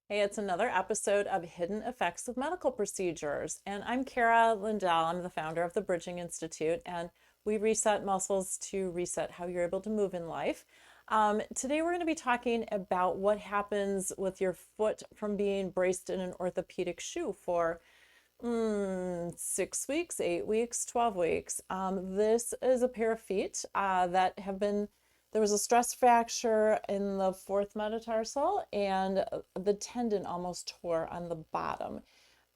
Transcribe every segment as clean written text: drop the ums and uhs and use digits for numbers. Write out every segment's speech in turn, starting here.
Hey, it's another episode of Hidden Effects of Medical Procedures. And I'm Cara Lindell. I'm the founder of the Bridging Institute, and we reset muscles to reset how you're able to move in life. Today, we're going to be talking about what happens with your foot from being braced in an orthopedic shoe for 6 weeks, 8 weeks, 12 weeks. This is a pair of feet that have been, there was a stress fracture in the fourth metatarsal, and the tendon almost tore on the bottom.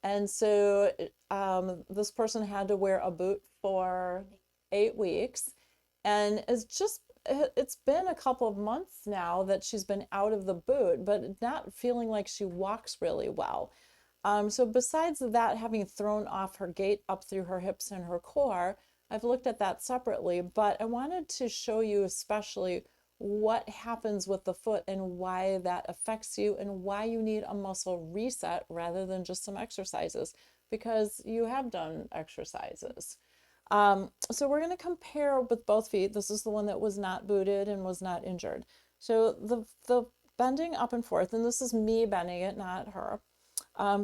And so this person had to wear a boot for 8 weeks. And it's been a couple of months now that she's been out of the boot, but not feeling like she walks really well. So besides that having thrown off her gait up through her hips and her core, I've looked at that separately, but I wanted to show you especially what happens with the foot and why that affects you and why you need a muscle reset rather than just some exercises, because you have done exercises. So we're going to compare with both feet. This is the one that was not booted and was not injured. So the bending up and forth, and this is me bending it, not her.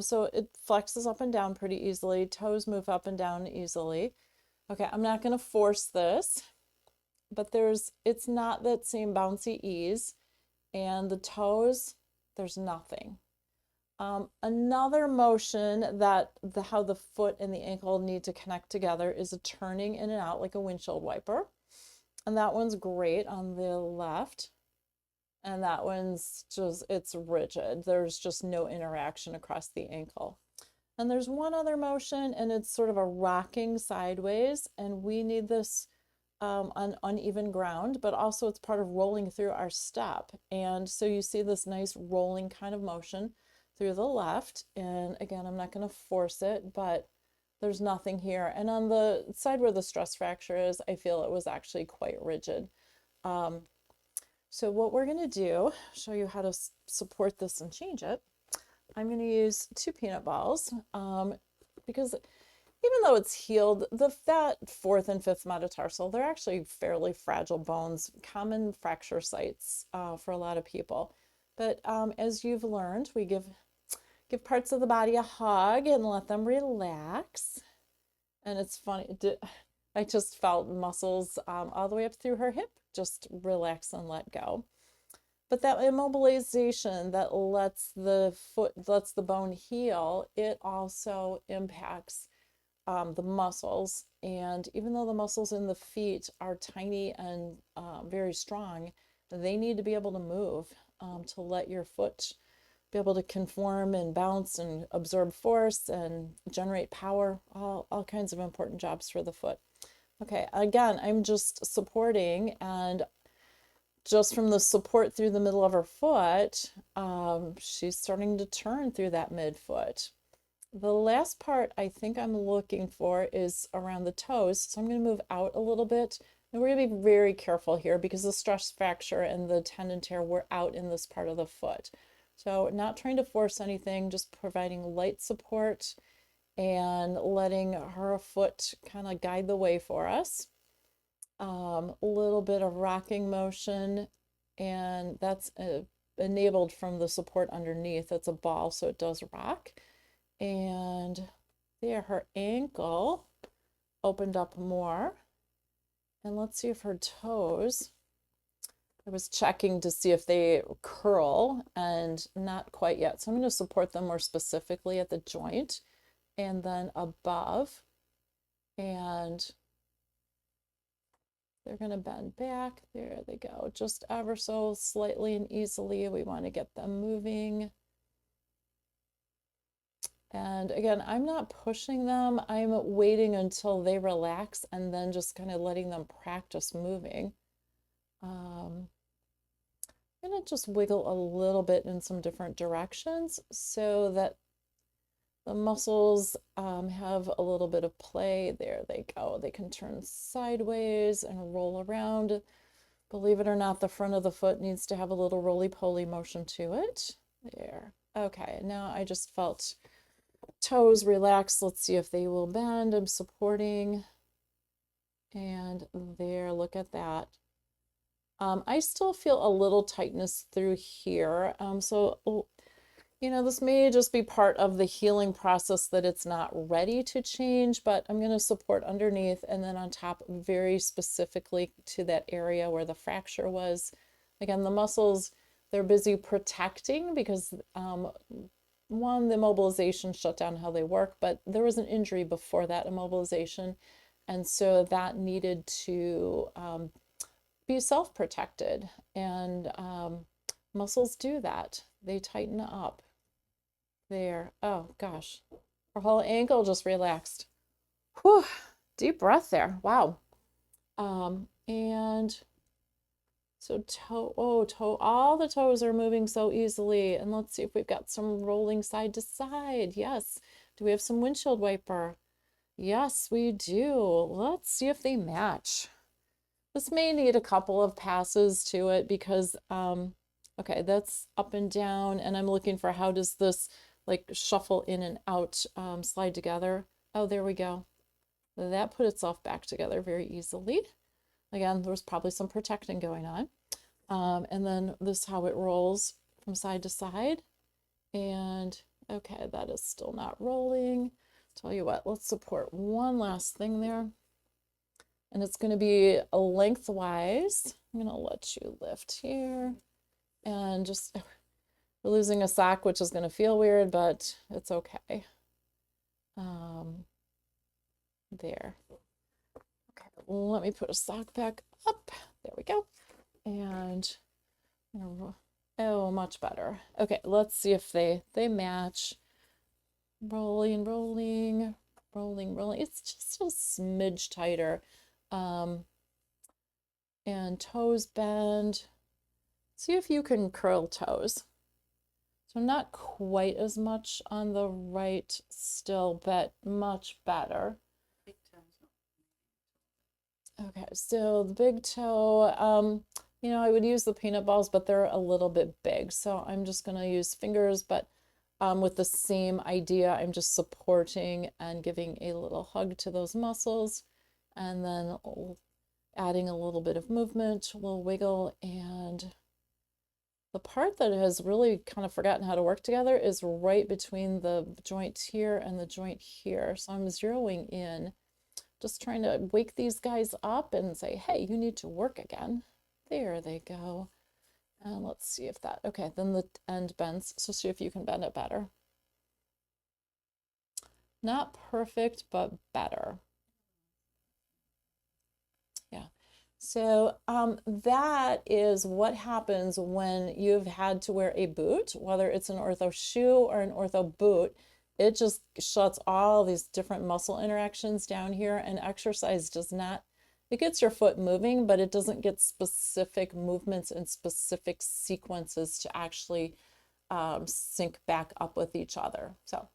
So it flexes up and down pretty easily. Toes move up and down easily. Okay, I'm not going to force this, but it's not that same bouncy ease. And the toes, there's nothing. Another motion that how the foot and the ankle need to connect together is a turning in and out like a windshield wiper. And that one's great on the left. And that one's just, it's rigid. There's just no interaction across the ankle. And there's one other motion, and it's sort of a rocking sideways, and we need this on uneven ground, but also it's part of rolling through our step. And so you see this nice rolling kind of motion through the left. And again, I'm not going to force it, but there's nothing here. And on the side where the stress fracture is, I feel it was actually quite rigid. So what we're going to do, show you how to support this and change it. I'm going to use 2 peanut balls because even though it's healed, that fourth and fifth metatarsal, they're actually fairly fragile bones, common fracture sites for a lot of people. But as you've learned, we give parts of the body a hug and let them relax. And it's funny, I just felt muscles all the way up through her hip just relax and let go. But that immobilization that lets the bone heal, it also impacts the muscles. And even though the muscles in the feet are tiny and very strong, they need to be able to move to let your foot be able to conform and bounce and absorb force and generate power, all kinds of important jobs for the foot. Okay, again, I'm just supporting, and just from the support through the middle of her foot, she's starting to turn through that midfoot. The last part I think I'm looking for is around the toes. So I'm going to move out a little bit. And we're going to be very careful here because the stress fracture and the tendon tear were out in this part of the foot. So not trying to force anything, just providing light support and letting her foot kind of guide the way for us. A little bit of rocking motion, and that's enabled from the support underneath. It's a ball, so it does rock. And there, her ankle opened up more. And let's see if her toes, I was checking to see if they curl, and not quite yet. So I'm going to support them more specifically at the joint and then above. And they're going to bend back. There they go. Just ever so slightly and easily. We want to get them moving. And again, I'm not pushing them. I'm waiting until they relax and then just kind of letting them practice moving. I'm going to just wiggle a little bit in some different directions so that the muscles have a little bit of play. There they go. They can turn sideways and roll around. Believe it or not, the front of the foot needs to have a little roly-poly motion to it. There. Okay, now I just felt toes relax. Let's see if they will bend. I'm supporting. And there, look at that. I still feel a little tightness through here. So You know, this may just be part of the healing process that it's not ready to change, but I'm going to support underneath and then on top very specifically to that area where the fracture was. Again, the muscles, they're busy protecting because one, the immobilization shut down how they work, but there was an injury before that immobilization. And so that needed to be self-protected. And muscles do that. They tighten up. There. Oh gosh. Her whole ankle just relaxed. Whew. Deep breath there. Wow. And so all the toes are moving so easily. And let's see if we've got some rolling side to side. Yes. Do we have some windshield wiper? Yes, we do. Let's see if they match. This may need a couple of passes to it because, okay, that's up and down, and I'm looking for how does this like shuffle in and out, slide together. Oh, there we go. That put itself back together very easily. Again, there was probably some protecting going on. And then this how it rolls from side to side. And okay, that is still not rolling. Tell you what, let's support one last thing there. And it's going to be a lengthwise. I'm going to let you lift here and just we're losing a sock, which is going to feel weird, but it's okay. There. Okay, let me put a sock back up. There we go. And oh, much better. Okay, let's see if they match. Rolling, rolling, rolling, rolling. It's just a smidge tighter. And toes bend. See if you can curl toes. So not quite as much on the right still, but much better. Okay, so the big toe, you know, I would use the peanut balls, but they're a little bit big. So I'm just going to use fingers, but with the same idea, I'm just supporting and giving a little hug to those muscles, and then adding a little bit of movement, a little wiggle. And the part that has really kind of forgotten how to work together is right between the joint here and the joint here. So I'm zeroing in, just trying to wake these guys up and say, hey, you need to work again. There they go. And let's see if that, okay, then the end bends. So see if you can bend it better. Not perfect, but better. Yeah. So that is what happens when you've had to wear a boot, whether it's an ortho shoe or an ortho boot. It just shuts all these different muscle interactions down here, and exercise does not, it gets your foot moving, but it doesn't get specific movements and specific sequences to actually sync back up with each other. So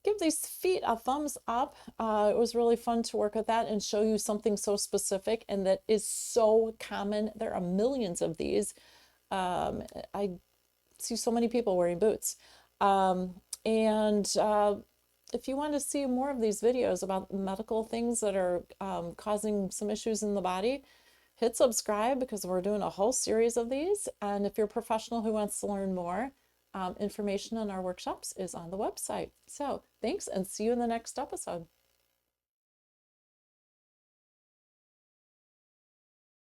give these feet a thumbs up. It was really fun to work with that and show you something so specific and that is so common. There are millions of these. I see so many people wearing boots. If you want to see more of these videos about medical things that are causing some issues in the body, hit subscribe because we're doing a whole series of these. And if you're a professional who wants to learn more, information on our workshops is on the website. So thanks, and see you in the next episode.